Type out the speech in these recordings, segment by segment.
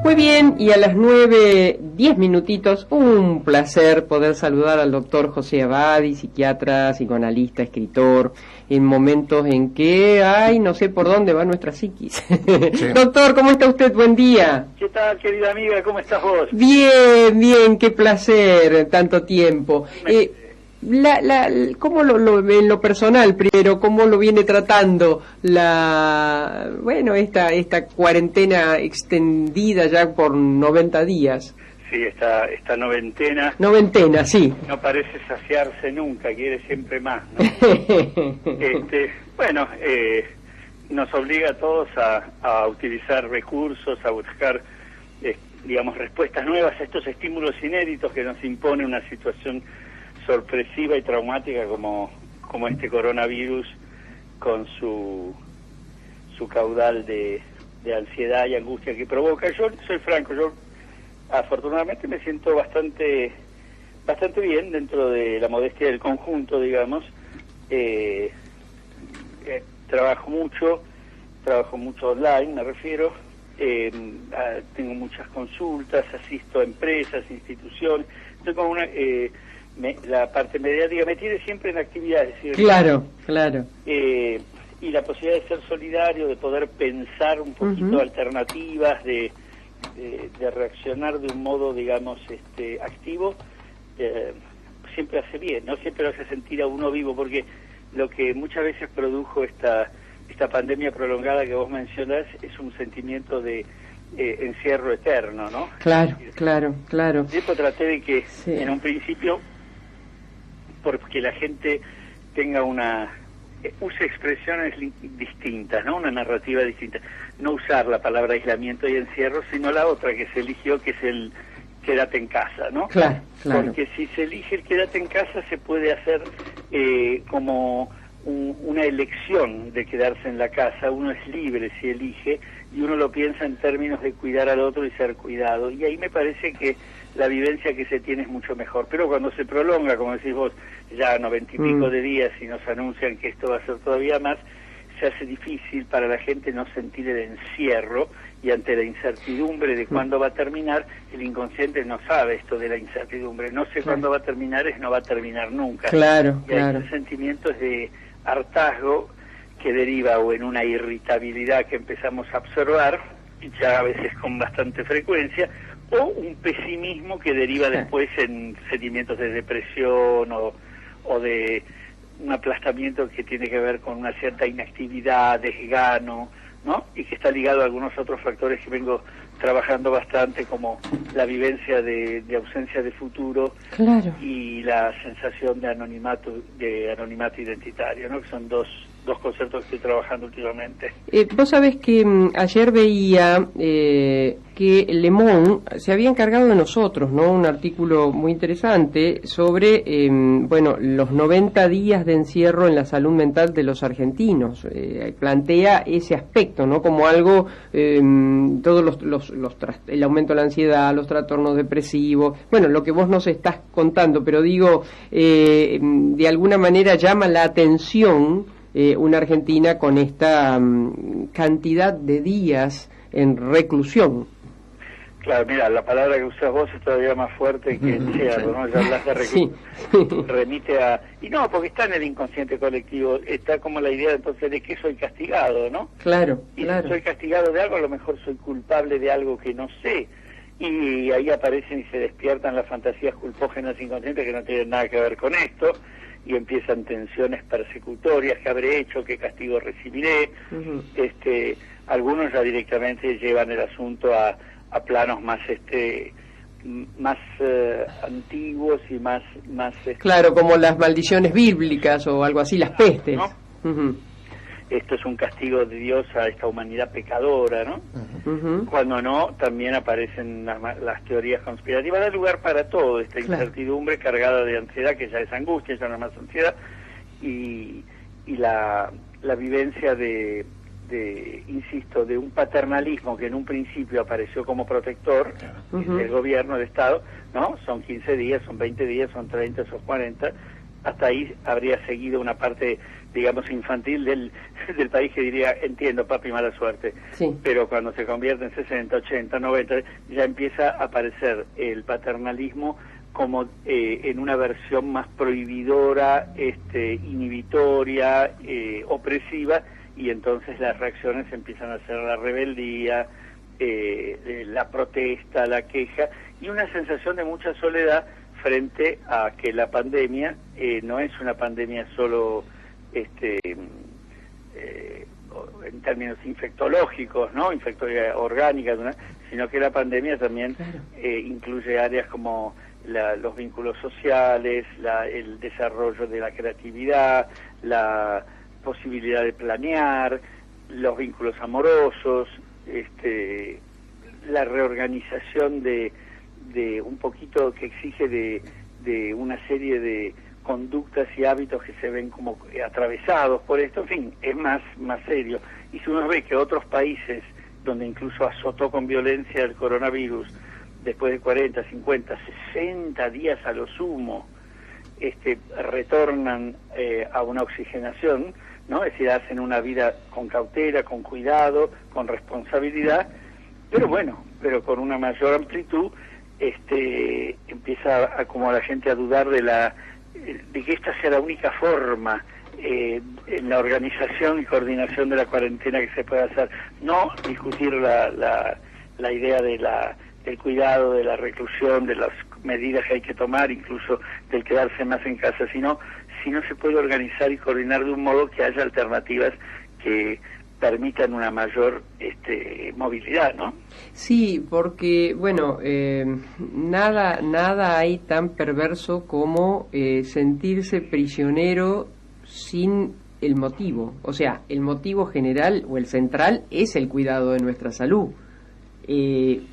Muy bien, y a las 9:10 minutitos, un placer poder saludar al doctor José Abadi, psiquiatra, psicoanalista, escritor, en momentos en que, no sé por dónde va nuestra psiquis. Sí. Doctor, ¿cómo está usted? Buen día. ¿Qué tal, querida amiga? ¿Cómo estás vos? Bien, bien, qué placer, tanto tiempo. ¿Cómo en lo personal primero, cómo lo viene tratando esta cuarentena extendida ya por 90 días? Sí, esta noventena. Noventena, sí. No parece saciarse nunca, quiere siempre más, ¿no? Nos obliga a todos a utilizar recursos, a buscar, respuestas nuevas a estos estímulos inéditos que nos impone una situación sorpresiva y traumática como este coronavirus, con su caudal de ansiedad y angustia que provoca. Yo soy franco, yo afortunadamente me siento bastante bien dentro de la modestia del conjunto, digamos. Trabajo mucho online, me refiero. Tengo muchas consultas, asisto a empresas, instituciones. Estoy con la parte mediática me tiene siempre en actividades. ¿Sí? Claro. Y la posibilidad de ser solidario, de poder pensar un poquito alternativas, de reaccionar de un modo, digamos, activo, siempre hace bien, ¿no? Siempre lo hace sentir a uno vivo, porque lo que muchas veces produjo esta pandemia prolongada que vos mencionás es un sentimiento de encierro eterno, ¿no? Claro. Yo traté de que, sí, en un principio, porque la gente tenga use expresiones distintas, ¿no? Una narrativa distinta. No usar la palabra aislamiento y encierro, sino la otra que se eligió, que es el quédate en casa, ¿no? Claro. Porque si se elige el quédate en casa, se puede hacer como una elección de quedarse en la casa. Uno es libre si elige, y uno lo piensa en términos de cuidar al otro y ser cuidado. Y ahí me parece que la vivencia que se tiene es mucho mejor. Pero cuando se prolonga, como decís vos, ya 90 y pico de días, y nos anuncian que esto va a ser todavía más, se hace difícil para la gente no sentir el encierro, y ante la incertidumbre de cuándo va a terminar, el inconsciente no sabe esto de la incertidumbre. No sé cuándo va a terminar, no va a terminar nunca. Claro. Y hay sentimientos de hartazgo que deriva o en una irritabilidad que empezamos a observar, ya a veces con bastante frecuencia, o un pesimismo que deriva después en sentimientos de depresión o de un aplastamiento que tiene que ver con una cierta inactividad, desgano, ¿no? Y que está ligado a algunos otros factores que vengo trabajando bastante, como la vivencia de ausencia de futuro, claro, y la sensación de anonimato identitario, ¿no? Que son dos conceptos que estoy trabajando últimamente. Vos sabés que ayer veía que Le Monde se había encargado de nosotros, ¿no? Un artículo muy interesante sobre, los 90 días de encierro en la salud mental de los argentinos. Plantea ese aspecto, ¿no? Como algo, todos el aumento de la ansiedad, los trastornos depresivos, lo que vos nos estás contando, pero digo, de alguna manera llama la atención una Argentina con esta cantidad de días en reclusión. Claro, mira, la palabra que usas vos es todavía más fuerte que encierro, ¿no? Ya hablas de reclusión, sí. Remite a... Y no, porque está en el inconsciente colectivo, está como la idea entonces de que soy castigado, ¿no? Claro. Si soy castigado de algo, a lo mejor soy culpable de algo que no sé. Y ahí aparecen y se despiertan las fantasías culpógenas inconscientes que no tienen nada que ver con esto, y empiezan tensiones persecutorias: ¿qué habré hecho? ¿Qué castigo recibiré? Algunos ya directamente llevan el asunto a planos más antiguos y más claro, como las maldiciones bíblicas o algo así, las pestes, ¿no? Esto es un castigo de Dios a esta humanidad pecadora, ¿no? Cuando no, también aparecen las teorías conspirativas. Da lugar para todo, esta incertidumbre cargada de ansiedad, que ya es angustia, ya no es más ansiedad, y la vivencia de insisto, de un paternalismo que en un principio apareció como protector del gobierno, del Estado, ¿no? Son 15 días, son 20 días, son 30, son 40, hasta ahí habría seguido una parte digamos, infantil del país, que diría, entiendo, papi, mala suerte. Sí. Pero cuando se convierte en 60, 80, 90, ya empieza a aparecer el paternalismo como en una versión más prohibidora, inhibitoria, opresiva, y entonces las reacciones empiezan a ser la rebeldía, la protesta, la queja, y una sensación de mucha soledad frente a que la pandemia no es una pandemia solo en términos infectológicos, ¿no? Infectología orgánica, ¿no? Sino que la pandemia también incluye áreas como los vínculos sociales, el desarrollo de la creatividad, la posibilidad de planear, los vínculos amorosos, la reorganización de un poquito que exige de una serie de conductas y hábitos que se ven como atravesados por esto. En fin, es más serio. Y si uno ve que otros países donde incluso azotó con violencia el coronavirus, después de 40, 50, 60 días a lo sumo, retornan a una oxigenación, ¿no? Es decir, hacen una vida con cautela, con cuidado, con responsabilidad, pero bueno, pero con una mayor amplitud, empieza como la gente a dudar de que esta sea la única forma en la organización y coordinación de la cuarentena que se puede hacer. No discutir la idea del cuidado, de la reclusión, de las medidas que hay que tomar, incluso del quedarse más en casa, sino si no se puede organizar y coordinar de un modo que haya alternativas que permitan una mayor movilidad, ¿no? Sí, porque, bueno, nada hay tan perverso como sentirse prisionero sin el motivo. O sea, el motivo general o el central es el cuidado de nuestra salud.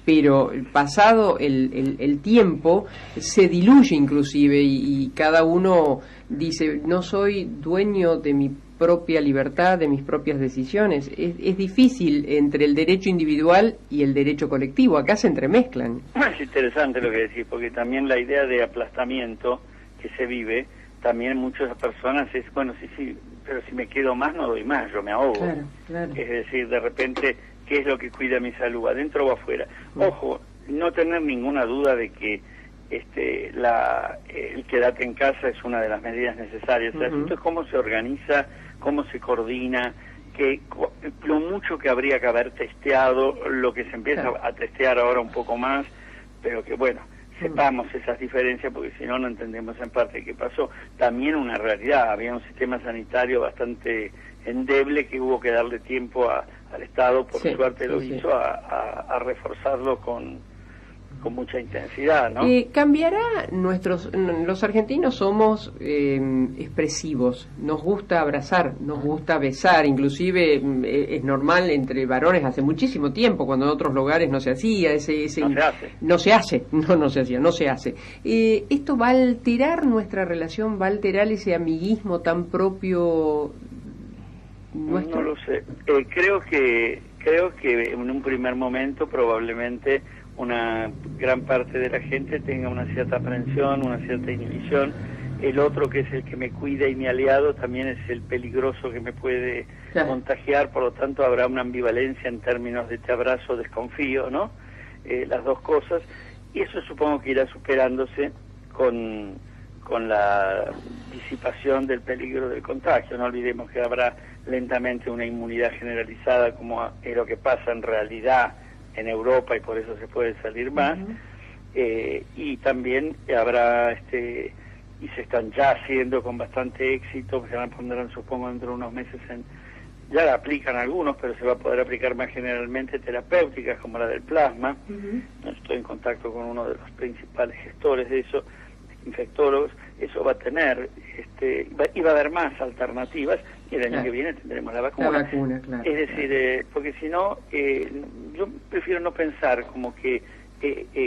Pero pasado el tiempo se diluye inclusive y cada uno dice, no soy dueño de mi propia libertad, de mis propias decisiones. Es difícil entre el derecho individual y el derecho colectivo, acá se entremezclan. Es interesante lo que decís, porque también la idea de aplastamiento que se vive, también en muchas personas es, bueno, sí, pero si me quedo más no doy más, yo me ahogo. Claro. Es decir, de repente, ¿qué es lo que cuida mi salud, adentro o afuera? Ojo, no tener ninguna duda de que el quedarte en casa es una de las medidas necesarias. El asunto es cómo se organiza, cómo se coordina, lo mucho que habría que haber testeado, lo que se empieza a testear ahora un poco más, pero que bueno, sepamos esas diferencias, porque si no, no entendemos en parte qué pasó. También una realidad, había un sistema sanitario bastante endeble que hubo que darle tiempo al Estado, por suerte lo hizo, a reforzarlo con mucha intensidad, ¿no? ¿Cambiará los argentinos somos expresivos, nos gusta abrazar, nos gusta besar, inclusive es normal entre varones hace muchísimo tiempo, cuando en otros lugares no se hacía, no se hace. ¿Esto va a alterar nuestra relación, va a alterar ese amiguismo tan propio nuestro? No lo sé, creo que en un primer momento probablemente una gran parte de la gente tenga una cierta aprensión, una cierta inhibición. El otro, que es el que me cuida y mi aliado, también es el peligroso que me puede contagiar, por lo tanto habrá una ambivalencia en términos de te abrazo, desconfío, ¿no? Las dos cosas, y eso supongo que irá superándose con la disipación del peligro del contagio. No olvidemos que habrá lentamente una inmunidad generalizada, como es lo que pasa en realidad en Europa, y por eso se puede salir más, y también habrá, y se están ya haciendo con bastante éxito, que se van a poner, supongo, dentro de unos meses, ya la aplican algunos, pero se va a poder aplicar más generalmente terapéuticas, como la del plasma. Estoy en contacto con uno de los principales gestores de eso, infectólogos. Eso va a tener, y va a haber más alternativas, y el año que viene tendremos la vacuna. Es decir, porque si no, yo prefiero no pensar como que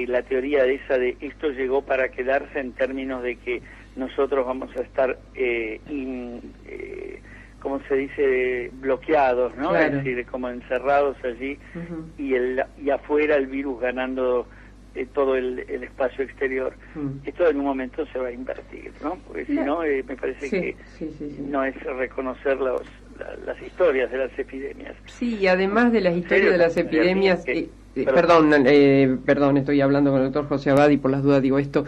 la teoría de esa de esto llegó para quedarse, en términos de que nosotros vamos a estar, como se dice, bloqueados, ¿no? Es decir, como encerrados allí, y afuera el virus ganando todo el espacio exterior. Esto en un momento se va a invertir, ¿no? Porque si no, me parece que no es reconocer las historias de las epidemias. Sí, y además de las historias de las epidemias... Perdón, estoy hablando con el doctor José Abad y por las dudas digo esto.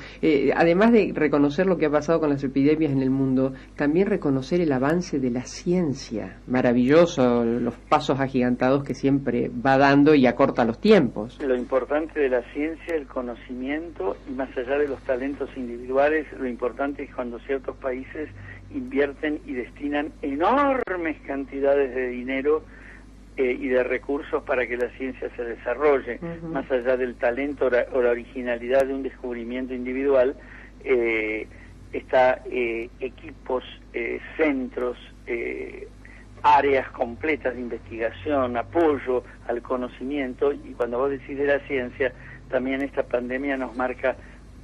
Además de reconocer lo que ha pasado con las epidemias en el mundo, también reconocer el avance de la ciencia. Maravilloso, los pasos agigantados que siempre va dando y acorta los tiempos. Lo importante de la ciencia, el conocimiento, y más allá de los talentos individuales, lo importante es cuando ciertos países invierten y destinan enormes cantidades de dinero y de recursos para que la ciencia se desarrolle, más allá del talento o la originalidad de un descubrimiento individual, está equipos, centros, áreas completas de investigación, apoyo al conocimiento, y cuando vos decís de la ciencia, también esta pandemia nos marca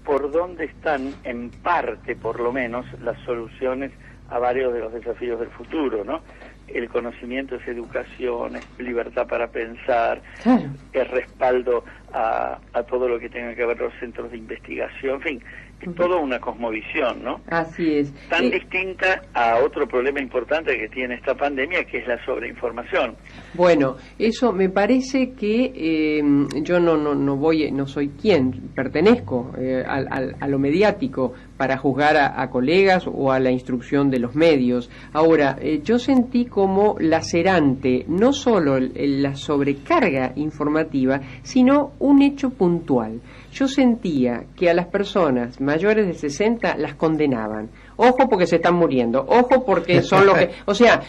por dónde están, en parte por lo menos, las soluciones a varios de los desafíos del futuro, ¿no? El conocimiento es educación, es libertad para pensar, claro, es respaldo a todo lo que tenga que ver los centros de investigación, en fin, es toda una cosmovisión, ¿no? Así es. Tan distinta a otro problema importante que tiene esta pandemia, que es la sobreinformación. Bueno, eso me parece que yo no soy quien, pertenezco a lo mediático para juzgar a colegas o a la instrucción de los medios. Ahora, yo sentí como lacerante no solo la sobrecarga informativa, sino un hecho puntual. Yo sentía que a las personas mayores de 60 las condenaban. Ojo porque se están muriendo, ojo porque son lo que... O sea,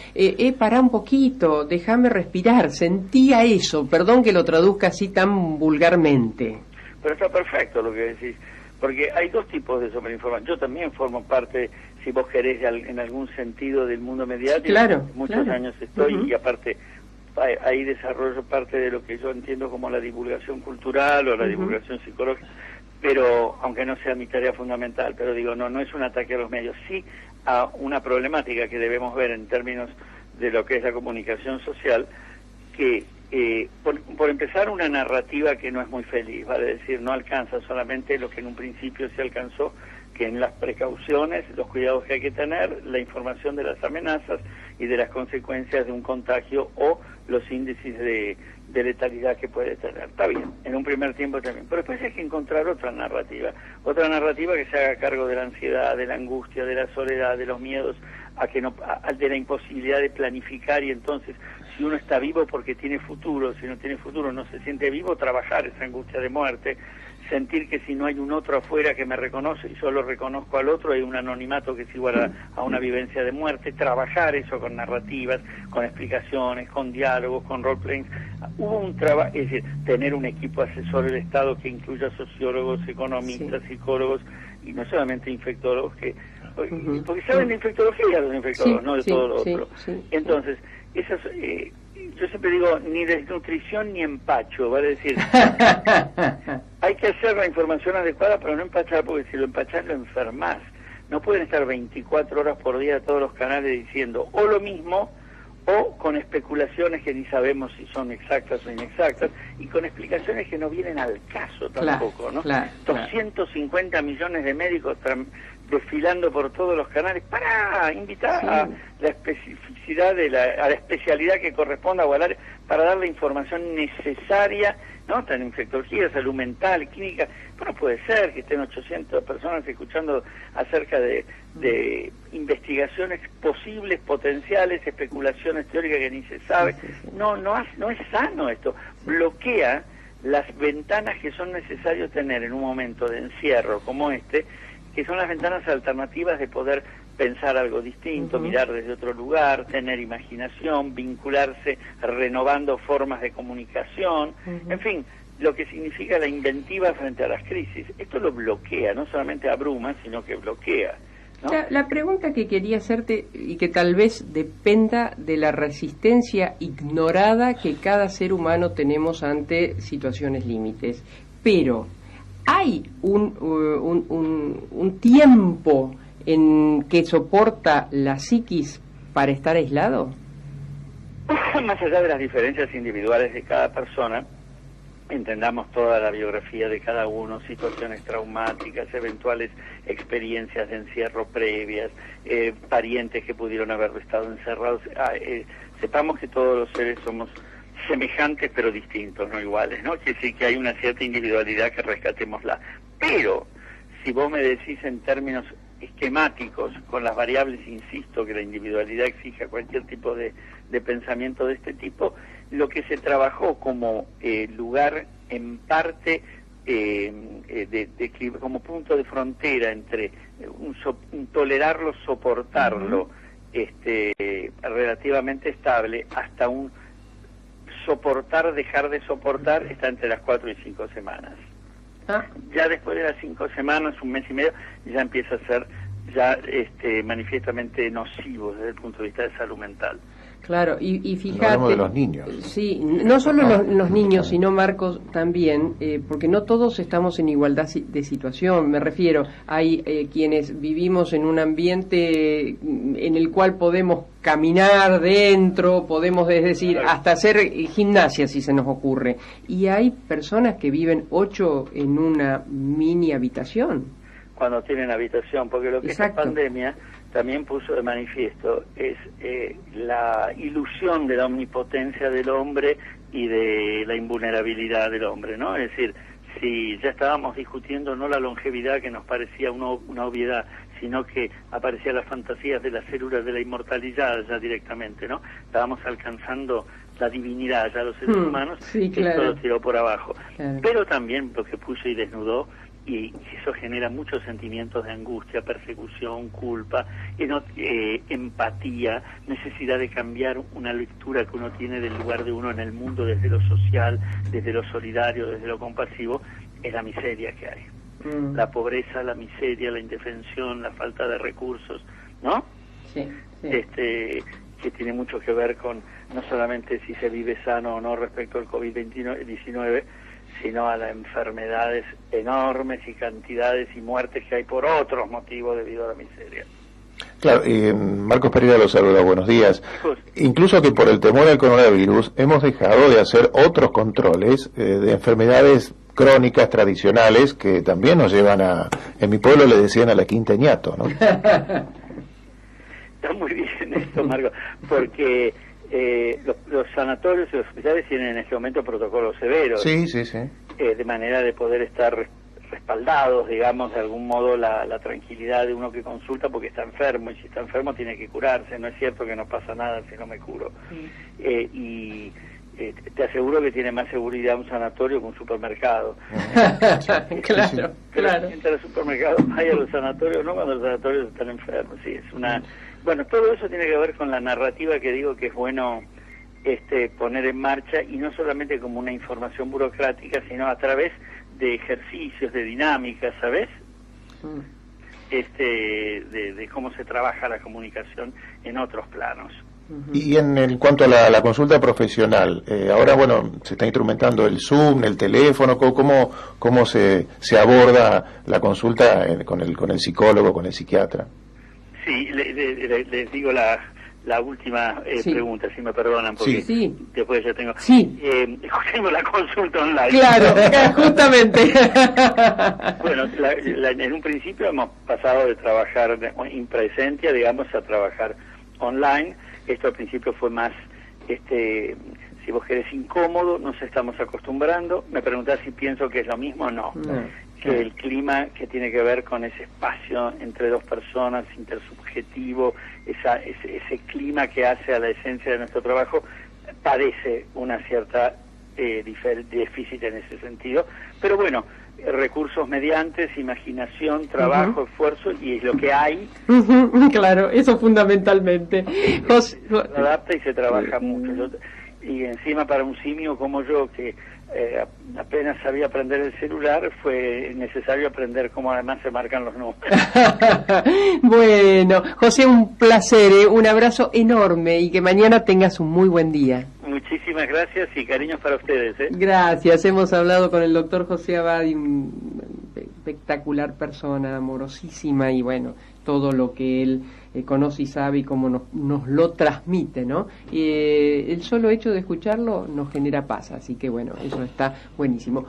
pará un poquito, déjame respirar. Sentía eso, perdón que lo traduzca así tan vulgarmente. Pero está perfecto lo que decís, porque hay dos tipos de sobreinformación. Yo también formo parte, si vos querés, en algún sentido del mundo mediático. Claro, muchos años estoy y aparte... Ahí desarrollo parte de lo que yo entiendo como la divulgación cultural o la divulgación psicológica, pero aunque no sea mi tarea fundamental, pero digo, no es un ataque a los medios, sí a una problemática que debemos ver en términos de lo que es la comunicación social, que por empezar, una narrativa que no es muy feliz, vale decir, no alcanza solamente lo que en un principio se alcanzó, que en las precauciones, los cuidados que hay que tener, la información de las amenazas y de las consecuencias de un contagio o los índices de letalidad que puede tener. Está bien, en un primer tiempo también. Pero después hay que encontrar otra narrativa que se haga cargo de la ansiedad, de la angustia, de la soledad, de los miedos, de la imposibilidad de planificar, y entonces, si uno está vivo porque tiene futuro, si no tiene futuro no se siente vivo, trabajar esa angustia de muerte, sentir que si no hay un otro afuera que me reconoce y solo reconozco al otro, hay un anonimato que es igual a una vivencia de muerte, trabajar eso con narrativas, con explicaciones, con diálogos, con role-playing. Hubo un trabajo, es decir, tener un equipo asesor del Estado que incluya sociólogos, economistas, psicólogos, y no solamente infectólogos, porque saben de infectología los infectólogos, no de todo lo otro. Entonces, esas... yo siempre digo, ni desnutrición ni empacho, vale decir, hay que hacer la información adecuada, pero no empachar, porque si lo empachás lo enfermás. No pueden estar 24 horas por día todos los canales diciendo o lo mismo, o con especulaciones que ni sabemos si son exactas o inexactas, y con explicaciones que no vienen al caso tampoco, ¿no? 250 millones de médicos desfilando por todos los canales para invitar a la especificidad a la especialidad que corresponda o al área, para dar la información necesaria, ¿no? En infectología, salud mental, clínica. Bueno, puede ser que estén 800 personas escuchando acerca de investigaciones posibles, potenciales, especulaciones teóricas que ni se sabe. No es sano esto. Bloquea las ventanas que son necesarios tener en un momento de encierro como este, que son las ventanas alternativas de poder pensar algo distinto, mirar desde otro lugar, tener imaginación, vincularse, renovando formas de comunicación, en fin, lo que significa la inventiva frente a las crisis. Esto lo bloquea, no solamente abruma, sino que bloquea, ¿no? La pregunta que quería hacerte, y que tal vez dependa de la resistencia ignorada que cada ser humano tenemos ante situaciones límites, pero ¿hay un tiempo en que soporta la psiquis para estar aislado? Más allá de las diferencias individuales de cada persona, entendamos toda la biografía de cada uno, situaciones traumáticas, eventuales experiencias de encierro previas, parientes que pudieron haber estado encerrados. Sepamos que todos los seres somos semejantes pero distintos, no iguales, ¿no? Que sí que hay una cierta individualidad, que rescatémosla. Pero si vos me decís en términos esquemáticos, con las variables, insisto, que la individualidad exige cualquier tipo de pensamiento de este tipo, lo que se trabajó como lugar en parte como punto de frontera entre un tolerarlo, soportarlo, relativamente estable, hasta un soportar, dejar de soportar, está entre las 4 y 5 semanas. Ya después de las 5 semanas, un mes y medio, ya empieza a ser manifiestamente nocivo desde el punto de vista de salud mental. Claro, y fíjate... Hablamos de los niños. Sí, no solo los niños, sino, Marcos, también, porque no todos estamos en igualdad de situación. Me refiero, hay quienes vivimos en un ambiente en el cual podemos caminar dentro, podemos, es decir, hasta hacer gimnasia si se nos ocurre. Y hay personas que viven 8 en una mini habitación. Cuando tienen habitación, porque lo que esta pandemia también puso de manifiesto es la ilusión de la omnipotencia del hombre y de la invulnerabilidad del hombre, ¿no? Es decir, si ya estábamos discutiendo no la longevidad, que nos parecía una obviedad, sino que aparecían las fantasías de las células de la inmortalidad ya directamente, ¿no? Estábamos alcanzando la divinidad ya los seres humanos, sí, claro. Esto lo tiró por abajo. Claro. Pero también lo que puso y desnudó, y eso genera muchos sentimientos de angustia, persecución, culpa, empatía, necesidad de cambiar una lectura que uno tiene del lugar de uno en el mundo, desde lo social, desde lo solidario, desde lo compasivo, es la miseria que hay. La pobreza, la miseria, la indefensión, la falta de recursos, ¿no? Sí, sí. Que tiene mucho que ver con no solamente si se vive sano o no respecto al COVID-19, sino a las enfermedades enormes y cantidades y muertes que hay por otros motivos debido a la miseria. Claro, Marcos Pereira lo saluda, buenos días. Incluso que por el temor al coronavirus hemos dejado de hacer otros controles de enfermedades crónicas tradicionales que también nos llevan en mi pueblo le decían a la quinteñato, ¿no? Está muy bien esto, Marcos, porque los sanatorios y los hospitales tienen en este momento protocolos severos. Sí, sí, sí. De manera de poder estar respaldados, digamos, de algún modo la tranquilidad de uno que consulta porque está enfermo, y si está enfermo tiene que curarse. No es cierto que no pasa nada si no me curo. Te aseguro que tiene más seguridad un sanatorio que un supermercado. Claro, claro. Entra al supermercado, vaya a los sanatorios, no cuando los sanatorios están enfermos. Sí, es una... Bueno, todo eso tiene que ver con la narrativa que digo que es bueno poner en marcha, y no solamente como una información burocrática, sino a través de ejercicios, de dinámicas, ¿sabes? De cómo se trabaja la comunicación en otros planos. Y en cuanto a la consulta profesional, ahora, bueno, se está instrumentando el Zoom, el teléfono, ¿cómo se aborda la consulta con el psicólogo, con el psiquiatra? Sí, les digo la última pregunta, si me perdonan, porque después ya tengo... Tengo la consulta online. Claro, justamente. Bueno, en un principio hemos pasado de trabajar en presencia, digamos, a trabajar online. Esto al principio fue más, si vos querés, incómodo, nos estamos acostumbrando. Me preguntás si pienso que es lo mismo, no. Que el clima que tiene que ver con ese espacio entre dos personas, intersubjetivo, ese clima que hace a la esencia de nuestro trabajo, padece una cierta déficit en ese sentido. Pero bueno, recursos mediantes, imaginación, trabajo, esfuerzo, y es lo que hay. Claro, eso fundamentalmente. Se adapta y se trabaja mucho. Y encima para un simio como yo, que apenas sabía aprender el celular, fue necesario aprender cómo además se marcan los números. Bueno, José, un placer, un abrazo enorme, y que mañana tengas un muy buen día. Muchísimas gracias y cariños para ustedes. Gracias, hemos hablado con el doctor José Abadi, una espectacular persona, amorosísima, y bueno, todo lo que él conoce y sabe y cómo nos lo transmite, ¿no? El solo hecho de escucharlo nos genera paz, así que bueno, eso está buenísimo.